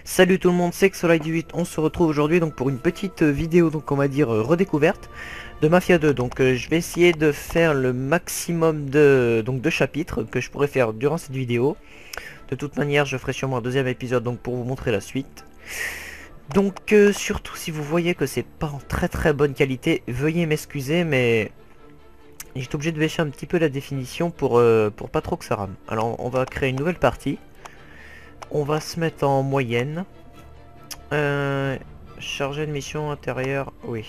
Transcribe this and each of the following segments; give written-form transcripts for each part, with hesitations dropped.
Salut tout le monde, c'est Xolai18, on se retrouve aujourd'hui donc pour une petite vidéo, donc on va dire redécouverte de Mafia 2. Donc je vais essayer de faire le maximum de chapitres que je pourrais faire durant cette vidéo. De toute manière je ferai sûrement un deuxième épisode donc pour vous montrer la suite. Donc surtout si vous voyez que c'est pas en très bonne qualité, veuillez m'excuser, mais j'étais obligé de bêcher un petit peu la définition pour pas trop que ça rame. Alors on va créer une nouvelle partie. On va se mettre en moyenne. Chargé de mission intérieure, oui.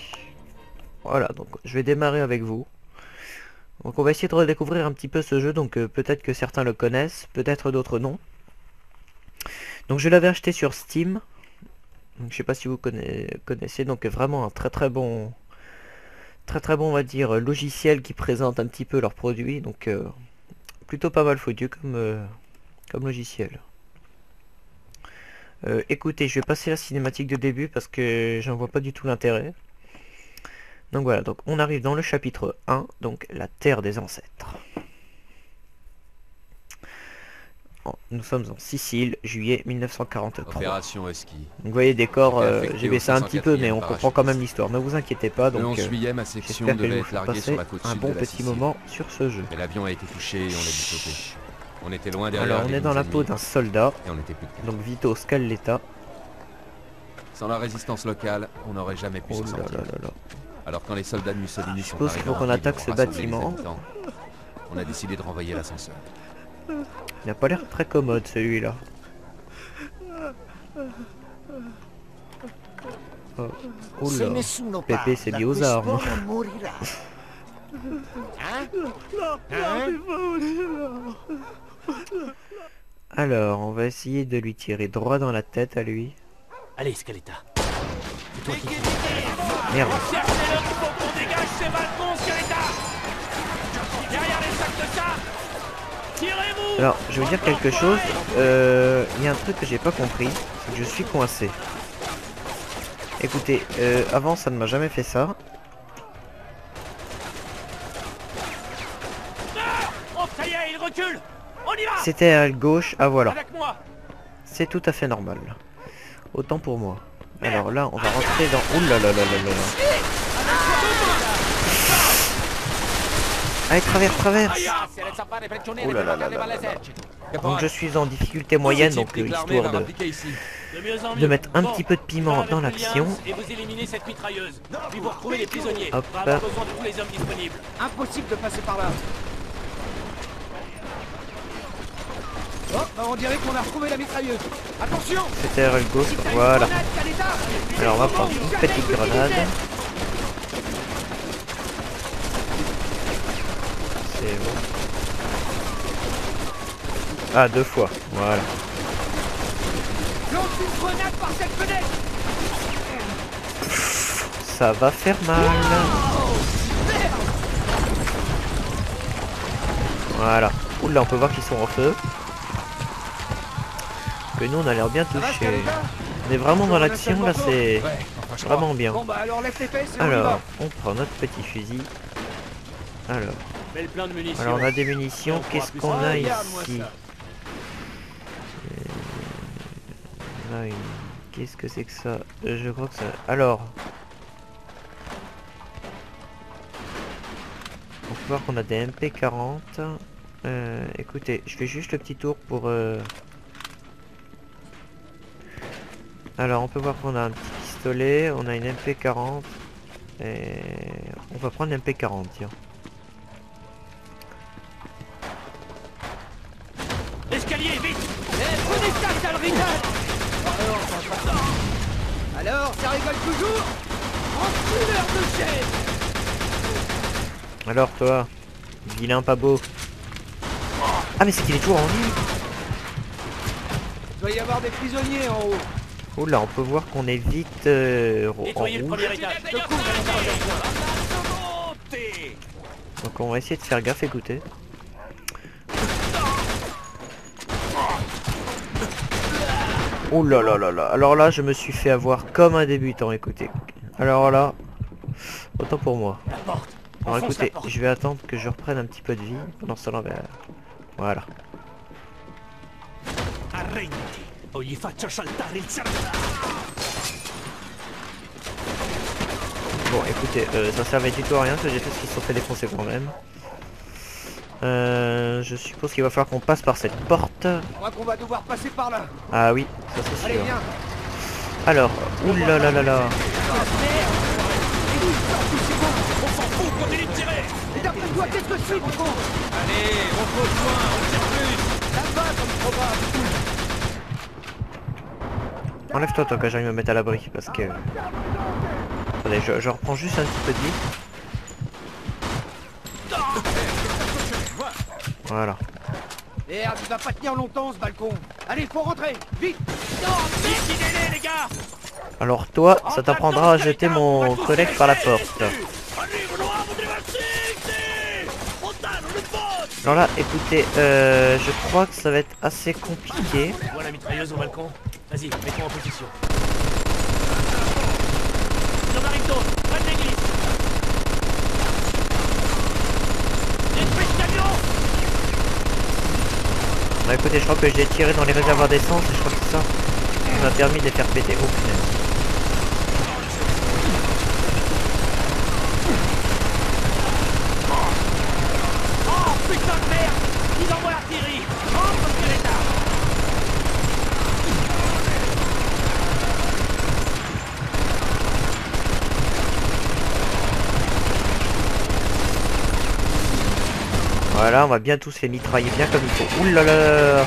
Voilà, donc je vais démarrer avec vous. Donc on va essayer de redécouvrir un petit peu ce jeu, donc peut-être que certains le connaissent, peut-être d'autres non. Donc je l'avais acheté sur Steam. Donc je sais pas si vous connaissez, donc vraiment un très bon on va dire logiciel qui présente un petit peu leurs produits, donc plutôt pas mal foutu comme logiciel. Écoutez, je vais passer la cinématique de début parce que j'en vois pas du tout l'intérêt. Donc voilà, donc on arrive dans le chapitre 1, donc la terre des ancêtres. Nous sommes en Sicile, juillet 1943. Opération Husky. Donc vous voyez, décor, j'ai baissé un petit peu, mais on comprend quand même l'histoire. Ne vous inquiétez pas, Le 11 donc juillet, ma section j'espère que je devait vous être fais larguée sur passer la côte un sud bon de la petit Sicile. moment sur ce jeu. Mais l'avion a été touché et on l'a dû sauter. On était loin derrière. Alors on est dans la peau d'un soldat, et on était plus que donc Vito Scaletta. Sans la résistance locale, on n'aurait jamais pu s'en sortir. Alors quand les soldats de Mussolini sont suppose qu'il faut qu'on attaque ce bâtiment. On a décidé de renvoyer l'ascenseur. Il n'a pas l'air très commode celui-là. Oh. Oula, Pépé s'est mis aux armes. Alors, on va essayer de lui tirer droit dans la tête à lui. Allez, Scaletta. Merde. Cherchez-le, il faut qu'on dégage ces balcons, Scaletta. Derrière les sacs de ça. Tirez-vous. Alors, je veux dire quelque chose. Il y a un truc que j'ai pas compris, c'est que je suis coincé. Écoutez, avant ça ne m'a jamais fait ça. Oh, ça y est, il recule. On y va. C'était à gauche, ah voilà. Avec moi. C'est tout à fait normal. Autant pour moi. Alors là, on va rentrer dans... Ouh là là là là là. Allez, traverse. Oh là là là là là. Donc je suis en difficulté moyenne, donc histoire de mettre un petit peu de piment dans l'action. Et vous éliminez cette mitrailleuse. Puis vous retrouvez les prisonniers. Hop. On va avoir besoin de tous les hommes disponibles. Impossible de passer par là. Oh, bah on dirait qu'on a retrouvé la mitrailleuse. Attention. C'était à gauche, voilà. Alors on va prendre une petite grenade. C'est bon. Ah, 2 fois, voilà. Lance une grenade par cette fenêtre. Ça va faire mal. Voilà. Oula, on peut voir qu'ils sont en feu. Que nous on a l'air bien touchés. On est vraiment dans l'action là, c'est vraiment bien. Bon bah alors lève tes fesses et on y Alors, va. on prend notre petit fusil. Alors, Mets le plein de munitions. on a des munitions. Qu'est-ce qu'on a Regarde-moi ici? ça. On a une... Qu'est-ce que c'est que ça? Je crois que ça... Alors... On peut voir qu'on a des MP40. Écoutez, je fais juste le petit tour pour... Alors, on peut voir qu'on a un petit pistolet, on a une MP40. Et... On va prendre une MP40, tiens. L'escalier, vite. Prenez ça, sale rigole. Alors, ça rigole toujours. Enculeur de chaise. Alors toi, vilain pas beau. Ah mais c'est qu'il est toujours en vie. Il doit y avoir des prisonniers en haut. Oh là, on peut voir qu'on est vite en Nettoyez le rouge. premier étage. Je couvre Donc on va essayer de faire gaffe, écoutez. Oh là là là là. Alors là, je me suis fait avoir comme un débutant, écoutez. Alors là, Autant pour moi. La porte. Alors Enfonce la écoutez, porte. je vais attendre que je reprenne un petit peu de vie. Pendant ce temps-là, voilà. Arrenditi o gli faccio saltare il cervello. Bon, écoutez, ça servait du tout à rien, parce que j'ai fait ce qu'ils se sont fait défoncer quand même. Je suppose qu'il va falloir qu'on passe par cette porte. Je crois qu'on va devoir passer par là. Ah oui, ça c'est Allez, sûr. viens. Alors, oulalalala. On s'en fout, continue de tirer. Et d'après toi, qu'est-ce que c'est, Balcon? Allez, repose loin, on tire plus. Là-bas, comme probable. Enlève-toi toi que j'aille me mettre à l'abri, parce que... Attendez, je reprends juste un petit peu de vie. Voilà. Merde, il va pas tenir longtemps, ce balcon. Allez, faut rentrer. Vite. Liquidez-les, les gars. Alors toi, ça t'apprendra à jeter mon collègue par la porte. Alors là, écoutez, je crois que ça va être assez compliqué. Vois la mitrailleuse au balcon. Vas-y, mets-toi en position. Marito, pas de l'église. Espèce de camion. Bah écoutez, je crois que j'ai tiré dans les réservoirs d'essence et je crois que c'est ça qui m'a permis de les faire péter. Oh punaise. Oh putain de merde. Ils envoient l'artillerie. Entre Skeleta. Voilà, on va bien tous les mitrailler bien comme il faut. Ouh là là.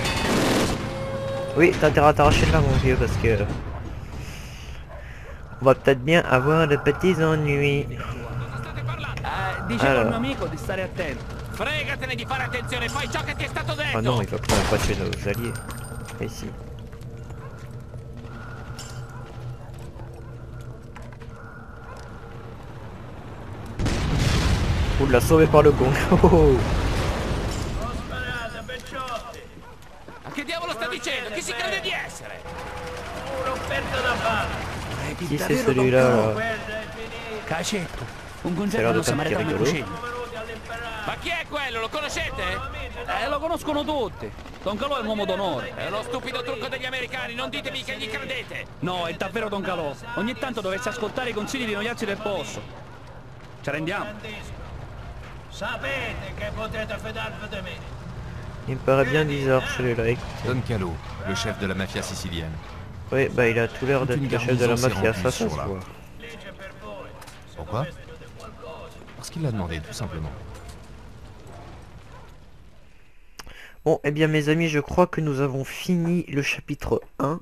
Oui, t'as intérêt à t'arracher de là mon vieux parce que... On va peut-être bien avoir de petits ennuis. Dice Allora. col mio amico di stare attento. Fregatene di fare attenzione, fai ciò che ti è stato detto. Ah non, il va quand même pas tuer nos alliés. Ici. Ouh là, sauvé par le gong. Ma che diavolo sta dicendo? Chi si crede di essere? Qui c'est celui-là là? Cacetto, un C'est concerto l'air de allo samaritano rigolo. cucina. Ma chi è quello? Lo conoscete? Lo conoscono tutti. Don Calò è un uomo d'onore. È uno stupido trucco degli americani, non ditemi che gli credete! No, è davvero Don Calò. Ogni tanto dovresti ascoltare i consigli di noiazzi del posto. Ci rendiamo? Sapete che potete fidarvi di me. Il me paraît bien bizarre celui-là. Écoutez. Don Calo, le chef de la mafia sicilienne. Oui, bah il a tout l'air d'être Toute une le chef de la garnison s'est mafia, rendue ça se sur là. voit. Pourquoi? Parce qu'il l'a demandé, tout simplement. Bon, eh bien mes amis, je crois que nous avons fini le chapitre 1.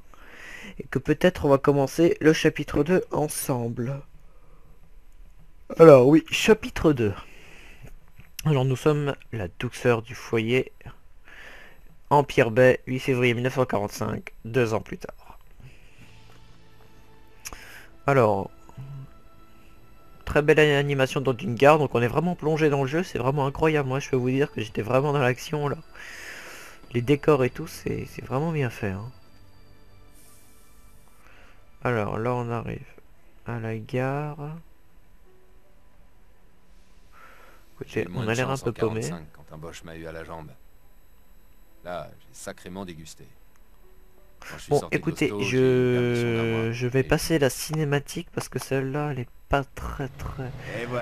Et que peut-être on va commencer le chapitre 2 ensemble. Alors oui, chapitre 2. Alors nous sommes la douceur du foyer. Empire Bay, 8 février 1945, 2 ans plus tard. Alors, très belle animation dans une gare, donc on est vraiment plongé dans le jeu, c'est vraiment incroyable. Moi je peux vous dire que j'étais vraiment dans l'action là. Les décors et tout, c'est vraiment bien fait. Hein. Alors là on arrive à la gare. J'ai Écoutez, eu moins on de a l'air un chance peu en paumé. 45 quand un Boche m'a eu à la jambe. Là, j'ai sacrément dégusté. Quand je suis Bon, sorti de écoutez, l'hosto, j'ai eu perdu son armoire. je vais Et- passer la cinématique parce que celle-là, elle est pas très... Et voilà.